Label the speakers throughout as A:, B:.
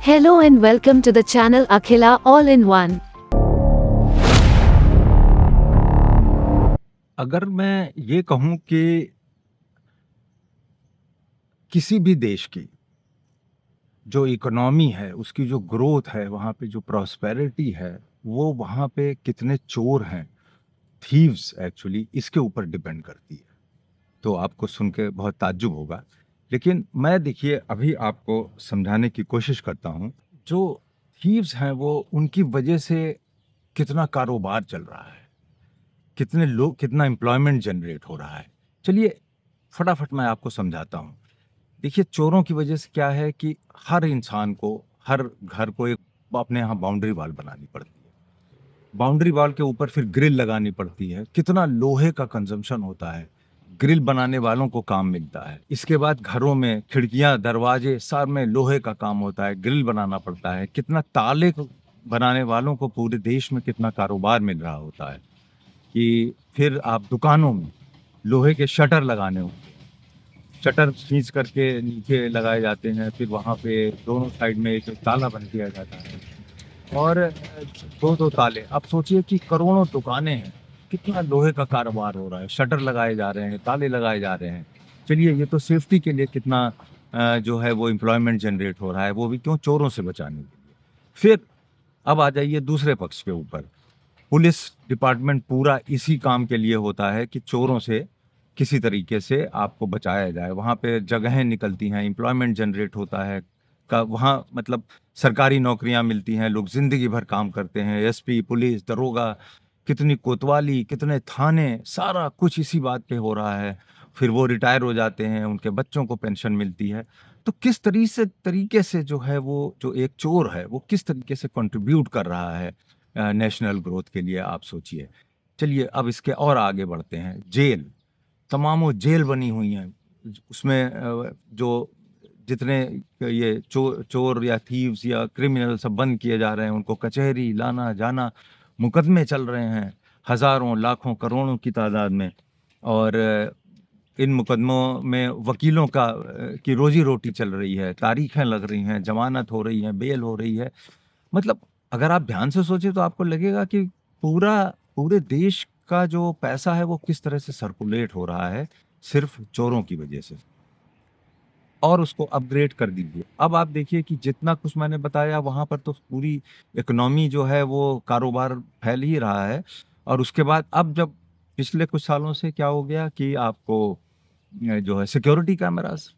A: Hello and welcome to the channel Akhila All in One.
B: अगर मैं ये कहूँ कि किसी भी देश की जो इकोनॉमी है, उसकी जो ग्रोथ है, वहाँ पे जो प्रॉस्पेरिटी है, वो वहाँ पे कितने चोर हैं, थीव्स एक्चुअली इसके ऊपर डिपेंड करती है। तो आपको सुन के बहुत ताज्जुब होगा, लेकिन मैं देखिए अभी आपको समझाने की कोशिश करता हूँ। जो थीव्स हैं वो उनकी वजह से कितना कारोबार चल रहा है, कितने लोग, कितना एम्प्लॉयमेंट जनरेट हो रहा है। चलिए फटाफट मैं आपको समझाता हूँ। देखिए चोरों की वजह से क्या है कि हर इंसान को, हर घर को एक अपने यहाँ बाउंड्री वॉल बनानी पड़ती है। बाउंड्री वॉल के ऊपर फिर ग्रिल लगानी पड़ती है। कितना लोहे का कंजम्पशन होता है, ग्रिल बनाने वालों को काम मिलता है। इसके बाद घरों में खिड़कियां, दरवाजे सब में लोहे का काम होता है, ग्रिल बनाना पड़ता है। कितना ताले बनाने वालों को पूरे देश में कितना कारोबार मिल रहा होता है कि फिर आप दुकानों में लोहे के शटर लगाने होते हैं। शटर खींच करके नीचे लगाए जाते हैं, फिर वहाँ पे दोनों साइड में एक ताला बंद किया जाता है और दो दो ताले। अब सोचिए कि करोड़ों दुकानें हैं, कितना लोहे का कारोबार हो रहा है, शटर लगाए जा रहे हैं, ताले लगाए जा रहे हैं। चलिए ये तो सेफ्टी के लिए कितना जो है वो एम्प्लॉयमेंट जनरेट हो रहा है, वो भी क्यों, चोरों से बचाने के लिए। फिर अब आ जाइए दूसरे पक्ष के ऊपर। पुलिस डिपार्टमेंट पूरा इसी काम के लिए होता है कि चोरों से किसी तरीके से आपको बचाया जाए। वहाँ पे जगहें निकलती हैं, एम्प्लॉयमेंट जनरेट होता है, का वहाँ मतलब सरकारी नौकरियाँ मिलती हैं, लोग ज़िंदगी भर काम करते हैं। एसपी, पुलिस, दरोगा, कितनी कोतवाली, कितने थाने, सारा कुछ इसी बात पे हो रहा है। फिर वो रिटायर हो जाते हैं, उनके बच्चों को पेंशन मिलती है। तो किस तरीके से जो है वो जो एक चोर है, वो किस तरीके से कंट्रीब्यूट कर रहा है नेशनल ग्रोथ के लिए, आप सोचिए। चलिए अब इसके और आगे बढ़ते हैं। जेल, तमामों जेल बनी हुई हैं। उसमें जो जितने ये चोर या थीव्स या क्रिमिनल सब बंद किए जा रहे हैं, उनको कचहरी लाना जाना, मुकदमे चल रहे हैं हज़ारों, लाखों, करोड़ों की तादाद में। और इन मुकदमों में वकीलों की रोज़ी-रोटी चल रही है, तारीखें लग रही हैं, ज़मानत हो रही है, बेल हो रही है। मतलब अगर आप ध्यान से सोचें तो आपको लगेगा कि पूरे देश का जो पैसा है वो किस तरह से सर्कुलेट हो रहा है सिर्फ चोरों की वजह से। और उसको अपग्रेड कर दीजिए। अब आप देखिए कि जितना कुछ मैंने बताया वहाँ पर तो पूरी इकोनॉमी जो है वो कारोबार फैल ही रहा है। और उसके बाद अब जब पिछले कुछ सालों से क्या हो गया कि आपको जो है सिक्योरिटी कैमरास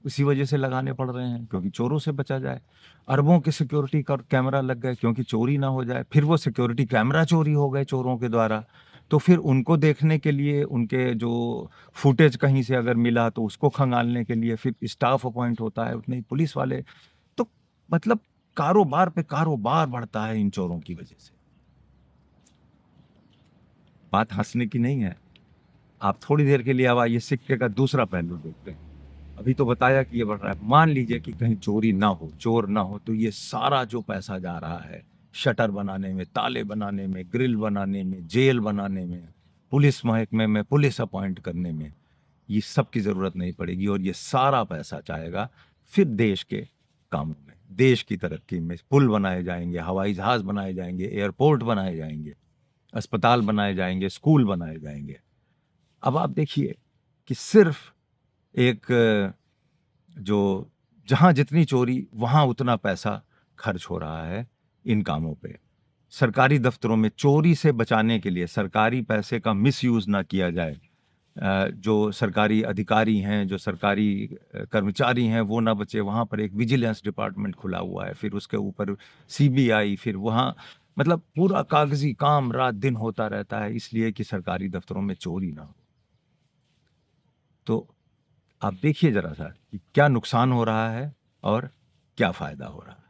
B: इसी वजह से लगाने पड़ रहे हैं क्योंकि चोरों से बचा जाए। अरबों के सिक्योरिटी का कैमरा लग गए क्योंकि चोरी ना हो जाए। फिर वो सिक्योरिटी कैमरा चोरी हो गए चोरों के द्वारा। तो फिर उनको देखने के लिए, उनके जो फुटेज कहीं से अगर मिला तो उसको खंगालने के लिए फिर स्टाफ अपॉइंट होता है, उतने ही पुलिस वाले। तो मतलब कारोबार पे कारोबार बढ़ता है इन चोरों की वजह से। बात हँसने की नहीं है। आप थोड़ी देर के लिए अब आइए सिक्के का दूसरा पहलू देखते हैं। अभी तो बताया कि ये बढ़ रहा है। मान लीजिए कि कहीं चोरी ना हो, चोर ना हो, तो ये सारा जो पैसा जा रहा है शटर बनाने में, ताले बनाने में, ग्रिल बनाने में, जेल बनाने में, पुलिस महकमे में पुलिस अपॉइंट करने में, ये सब की ज़रूरत नहीं पड़ेगी और ये सारा पैसा जाएगा फिर देश के कामों में, देश की तरक्की में। पुल बनाए जाएँगे, हवाई जहाज़ बनाए जाएँगे, एयरपोर्ट बनाए जाएँगे, अस्पताल बनाए जाएँगे, स्कूल बनाए जाएँगे। अब आप देखिए कि सिर्फ़ एक जो जहाँ जितनी चोरी वहाँ उतना पैसा खर्च हो रहा है इन कामों पे। सरकारी दफ्तरों में चोरी से बचाने के लिए, सरकारी पैसे का मिसयूज़ ना किया जाए। जो सरकारी अधिकारी हैं, जो सरकारी कर्मचारी हैं वो ना बचे, वहाँ पर एक विजिलेंस डिपार्टमेंट खुला हुआ है। फिर उसके ऊपर सीबीआई, फिर वहाँ मतलब पूरा कागज़ी काम रात-दिन होता रहता है इसलिए कि सरकारी दफ्तरों में चोरी ना हो। तो आप देखिए ज़रा-सा कि क्या नुकसान हो रहा है और क्या फ़ायदा हो रहा है।